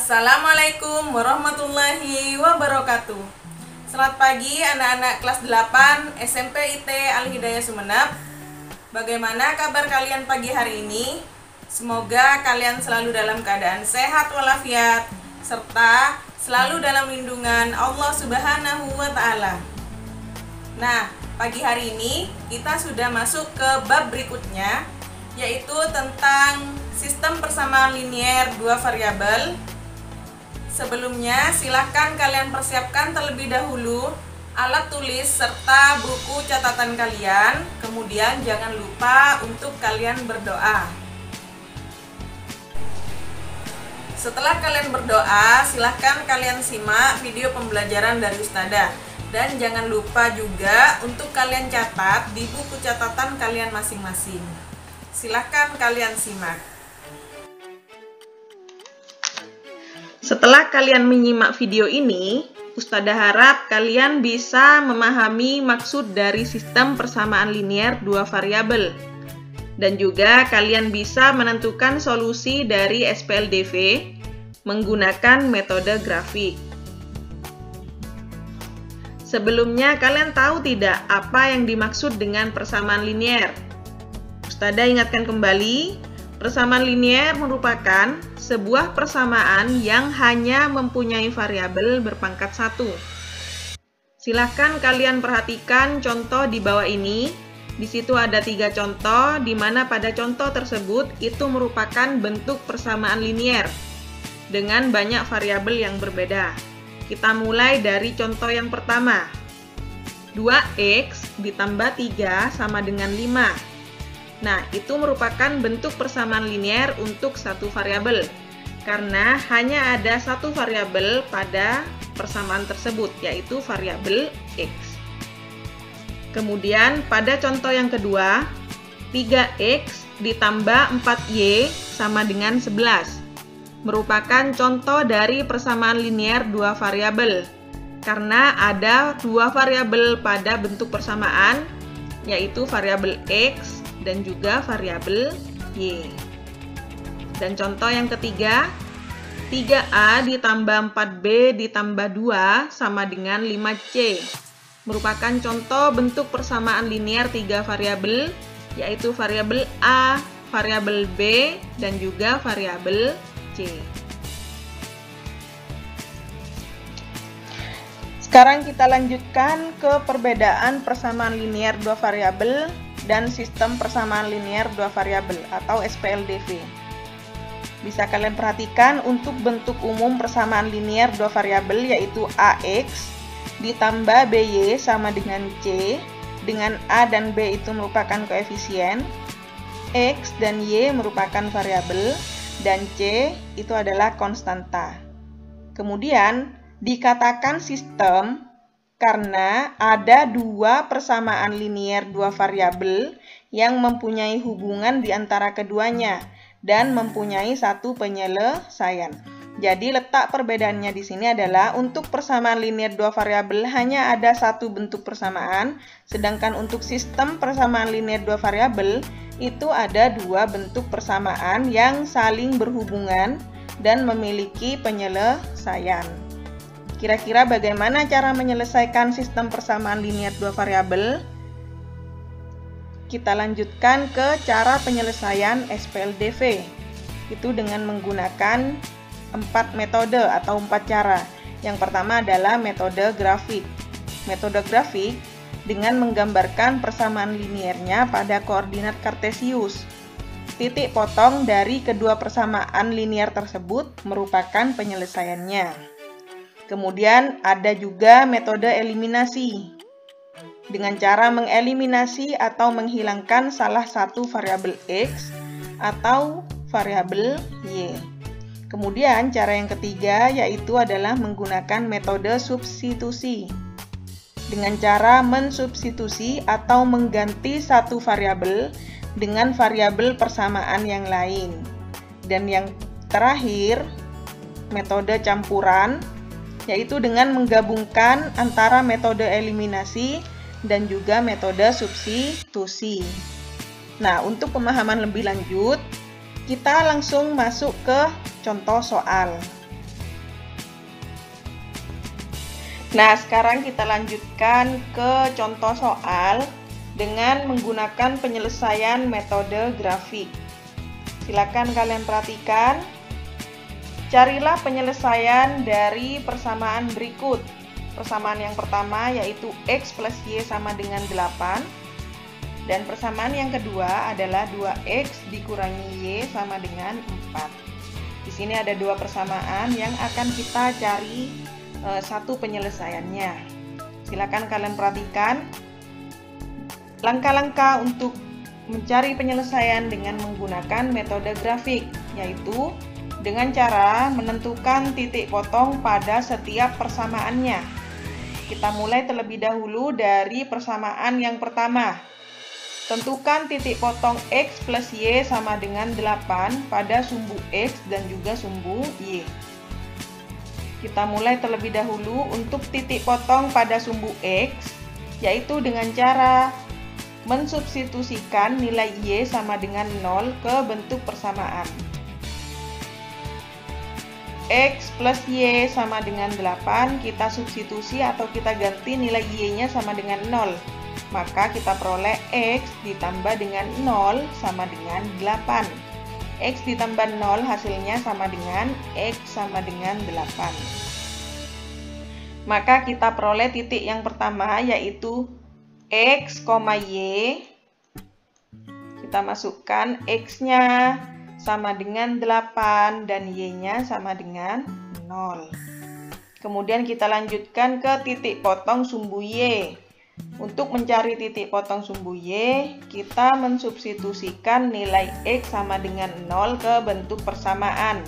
Assalamualaikum warahmatullahi wabarakatuh. Selamat pagi anak-anak kelas 8 SMP IT Al-Hidayah Sumeneb. Bagaimana kabar kalian pagi hari ini? Semoga kalian selalu dalam keadaan sehat walafiat serta selalu dalam lindungan Allah Subhanahu wa taala. Nah, pagi hari ini kita sudah masuk ke bab berikutnya, yaitu tentang sistem persamaan linier dua variabel. Sebelumnya, silakan kalian persiapkan terlebih dahulu alat tulis serta buku catatan kalian. Kemudian jangan lupa untuk kalian berdoa. Setelah kalian berdoa, silahkan kalian simak video pembelajaran dari Ustadzah. Dan jangan lupa juga untuk kalian catat di buku catatan kalian masing-masing. Silahkan kalian simak. Setelah kalian menyimak video ini, Ustadzah harap kalian bisa memahami maksud dari sistem persamaan linier dua variabel. Dan juga kalian bisa menentukan solusi dari SPLDV menggunakan metode grafik. Sebelumnya, kalian tahu tidak apa yang dimaksud dengan persamaan linier? Ustadzah ingatkan kembali, persamaan linier merupakan sebuah persamaan yang hanya mempunyai variabel berpangkat 1. Silahkan kalian perhatikan contoh di bawah ini. Di situ ada 3 contoh, di mana pada contoh tersebut itu merupakan bentuk persamaan linier dengan banyak variabel yang berbeda. Kita mulai dari contoh yang pertama. 2x ditambah 3 sama dengan 5. Nah, itu merupakan bentuk persamaan linier untuk satu variabel, karena hanya ada satu variabel pada persamaan tersebut, yaitu variabel x. Kemudian, pada contoh yang kedua, 3x ditambah 4y sama dengan 11, merupakan contoh dari persamaan linier dua variabel, karena ada dua variabel pada bentuk persamaan, yaitu variabel x dan juga variabel y. Dan contoh yang ketiga, 3a ditambah 4b ditambah 2 sama dengan 5c, merupakan contoh bentuk persamaan linier 3 variabel, yaitu variabel a, variabel b, dan juga variabel c. Sekarang kita lanjutkan ke perbedaan persamaan linier dua variabel dan sistem persamaan linier dua variabel atau SPLDV. Bisa kalian perhatikan untuk bentuk umum persamaan linier dua variabel, yaitu AX ditambah BY sama dengan C, dengan A dan B itu merupakan koefisien, X dan Y merupakan variabel, dan C itu adalah konstanta. Kemudian dikatakan sistem karena ada dua persamaan linier dua variabel yang mempunyai hubungan di antara keduanya dan mempunyai satu penyelesaian. Jadi letak perbedaannya di sini adalah untuk persamaan linier dua variabel hanya ada satu bentuk persamaan, sedangkan untuk sistem persamaan linier dua variabel itu ada dua bentuk persamaan yang saling berhubungan dan memiliki penyelesaian. Kira-kira bagaimana cara menyelesaikan sistem persamaan linier dua variabel? Kita lanjutkan ke cara penyelesaian SPLDV. Itu dengan menggunakan 4 metode atau 4 cara. Yang pertama adalah metode grafik. Metode grafik dengan menggambarkan persamaan liniernya pada koordinat kartesius. Titik potong dari kedua persamaan linier tersebut merupakan penyelesaiannya. Kemudian ada juga metode eliminasi, dengan cara mengeliminasi atau menghilangkan salah satu variabel x atau variabel y. Kemudian cara yang ketiga yaitu adalah menggunakan metode substitusi, dengan cara mensubstitusi atau mengganti satu variabel dengan variabel persamaan yang lain. Dan yang terakhir, metode campuran, yaitu dengan menggabungkan antara metode eliminasi dan juga metode substitusi. Nah, untuk pemahaman lebih lanjut, kita langsung masuk ke contoh soal. Nah, sekarang kita lanjutkan ke contoh soal dengan menggunakan penyelesaian metode grafik. Silakan kalian perhatikan. Carilah penyelesaian dari persamaan berikut. Persamaan yang pertama yaitu X plus Y sama dengan 8. Dan persamaan yang kedua adalah 2X dikurangi Y sama dengan 4. Di sini ada dua persamaan yang akan kita cari satu penyelesaiannya. Silakan kalian perhatikan langkah-langkah untuk mencari penyelesaian dengan menggunakan metode grafik, yaitu dengan cara menentukan titik potong pada setiap persamaannya. Kita mulai terlebih dahulu dari persamaan yang pertama. Tentukan titik potong X plus Y sama dengan 8 pada sumbu X dan juga sumbu Y. Kita mulai terlebih dahulu untuk titik potong pada sumbu X, yaitu dengan cara mensubstitusikan nilai Y sama dengan 0 ke bentuk persamaan. X plus Y sama dengan 8, kita substitusi atau kita ganti nilai Y-nya sama dengan 0. Maka kita peroleh X ditambah dengan 0 sama dengan 8. X ditambah 0 hasilnya sama dengan X sama dengan 8. Maka kita peroleh titik yang pertama yaitu X, Y. Kita masukkan X-nya sama dengan 8 dan Y-nya sama dengan 0. Kemudian kita lanjutkan ke titik potong sumbu Y. Untuk mencari titik potong sumbu Y, kita mensubstitusikan nilai X sama dengan 0 ke bentuk persamaan.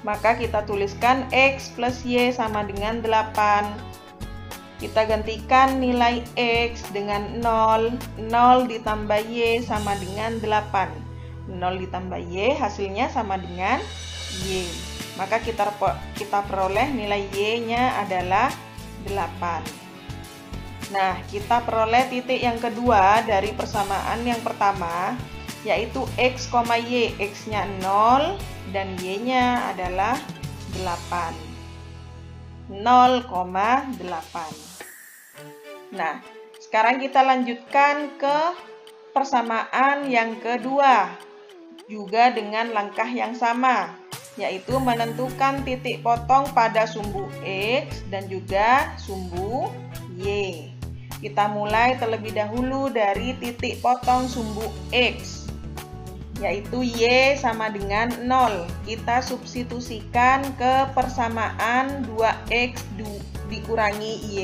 Maka kita tuliskan X plus Y sama dengan 8. Kita gantikan nilai X dengan 0. 0 ditambah Y sama dengan 8. 0 ditambah Y hasilnya sama dengan Y. Maka kita peroleh nilai Y-nya adalah 8. Nah, kita peroleh titik yang kedua dari persamaan yang pertama, yaitu X, Y. X-nya 0 dan Y-nya adalah 8. 0,8. Nah, sekarang kita lanjutkan ke persamaan yang kedua, juga dengan langkah yang sama, yaitu menentukan titik potong pada sumbu X dan juga sumbu Y. Kita mulai terlebih dahulu dari titik potong sumbu X, yaitu Y sama dengan 0. Kita substitusikan ke persamaan 2X dikurangi Y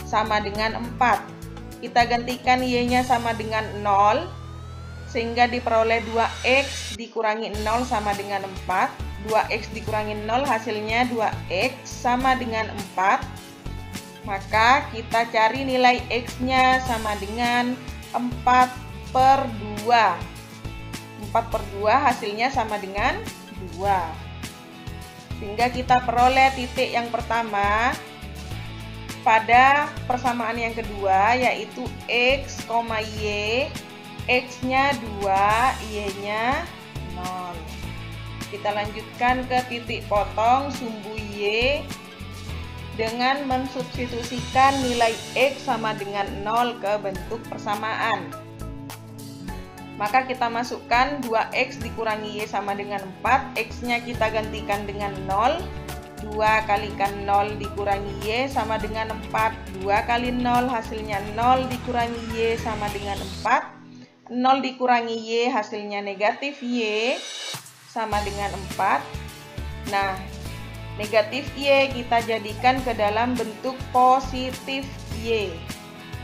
sama dengan 4. Kita gantikan Y-nya sama dengan 0, sehingga diperoleh 2X dikurangi 0 sama dengan 4. 2X dikurangi 0 hasilnya 2X sama dengan 4. Maka kita cari nilai X-nya sama dengan 4/2. 4/2 hasilnya sama dengan 2. Sehingga kita peroleh titik yang pertama pada persamaan yang kedua, yaitu X, Y. X-nya 2, Y-nya 0. Kita lanjutkan ke titik potong sumbu Y dengan mensubstitusikan nilai X sama dengan 0 ke bentuk persamaan. Maka kita masukkan 2X dikurangi Y sama dengan 4. X-nya kita gantikan dengan 0. 2 kalikan 0 dikurangi Y sama dengan 4. 2 kali 0 hasilnya 0 dikurangi Y sama dengan 4. 0 dikurangi Y hasilnya negatif Y sama dengan 4. Nah, negatif Y kita jadikan ke dalam bentuk positif Y.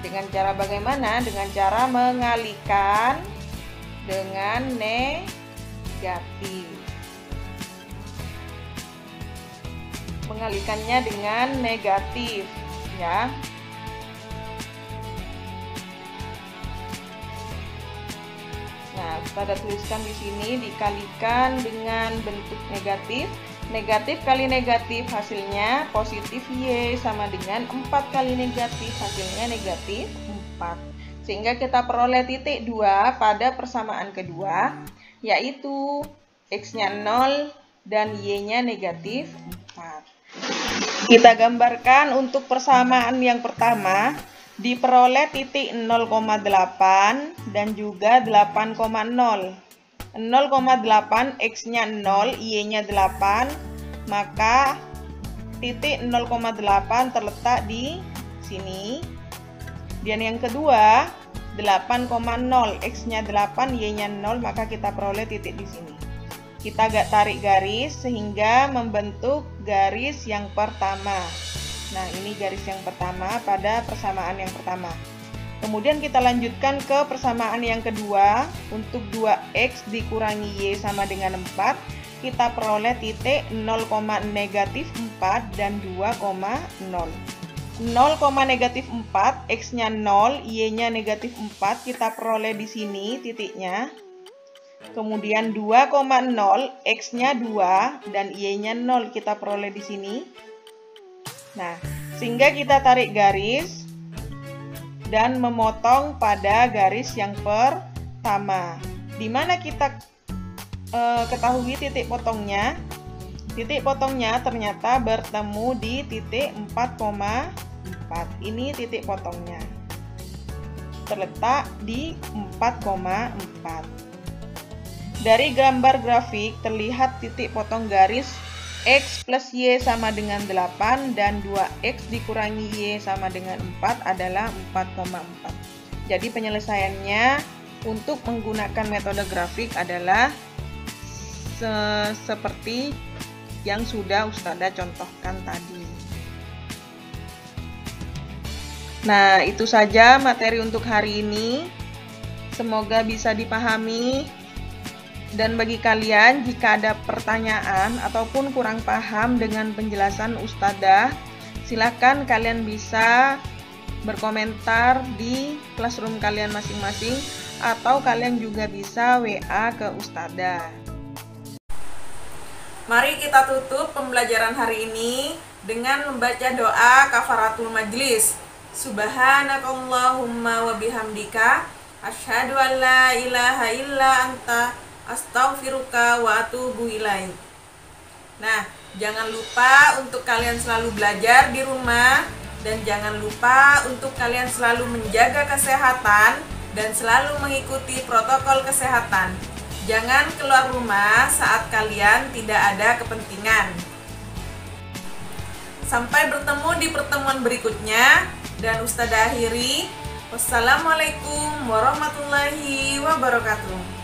Dengan cara bagaimana? Dengan cara mengalihkan dengan negatif. Mengalihkannya dengan negatif, ya. Nah, kita tuliskan di sini dikalikan dengan bentuk negatif. Negatif kali negatif hasilnya positif Y sama dengan 4 kali negatif hasilnya negatif 4. Sehingga kita peroleh titik 2 pada persamaan kedua, yaitu X-nya 0 dan Y-nya negatif 4. Kita gambarkan untuk persamaan yang pertama diperoleh titik 0,8 dan juga 8,0. 0,8 X-nya 0, Y-nya 8, maka titik 0,8 terletak di sini. Dan yang kedua 8,0, X-nya 8, Y-nya 0, maka kita peroleh titik di sini. Kita agak tarik garis sehingga membentuk garis yang pertama. Nah, ini garis yang pertama pada persamaan yang pertama. Kemudian kita lanjutkan ke persamaan yang kedua. Untuk 2X dikurangi Y sama dengan 4, kita peroleh titik 0,-4 dan 2,0. 0,-4, X-nya 0, Y-nya -4, kita peroleh di sini titiknya. Kemudian 2,0, X-nya 2 dan Y-nya 0, kita peroleh di sini. Nah, sehingga kita tarik garis dan memotong pada garis yang pertama. Di mana kita ketahui titik potongnya? Titik potongnya ternyata bertemu di titik 4,4. Ini titik potongnya. Terletak di 4,4. Dari gambar grafik terlihat titik potong garis X plus Y sama dengan 8 dan 2X dikurangi Y sama dengan 4 adalah 4,4. Jadi penyelesaiannya untuk menggunakan metode grafik adalah seperti yang sudah Ustazah contohkan tadi. Nah, itu saja materi untuk hari ini. Semoga bisa dipahami. Dan bagi kalian, jika ada pertanyaan ataupun kurang paham dengan penjelasan Ustazah, silakan kalian bisa berkomentar di classroom kalian masing-masing, atau kalian juga bisa WA ke Ustazah. Mari kita tutup pembelajaran hari ini dengan membaca doa kafaratul majlis. Subhanakallahumma wa bihamdika asyhadu an la ilaha illa anta astaghfiruka wa atubu ilaik. Nah, jangan lupa untuk kalian selalu belajar di rumah, dan jangan lupa untuk kalian selalu menjaga kesehatan dan selalu mengikuti protokol kesehatan. Jangan keluar rumah saat kalian tidak ada kepentingan. Sampai bertemu di pertemuan berikutnya, dan Ustazah akhiri. Wassalamualaikum warahmatullahi wabarakatuh.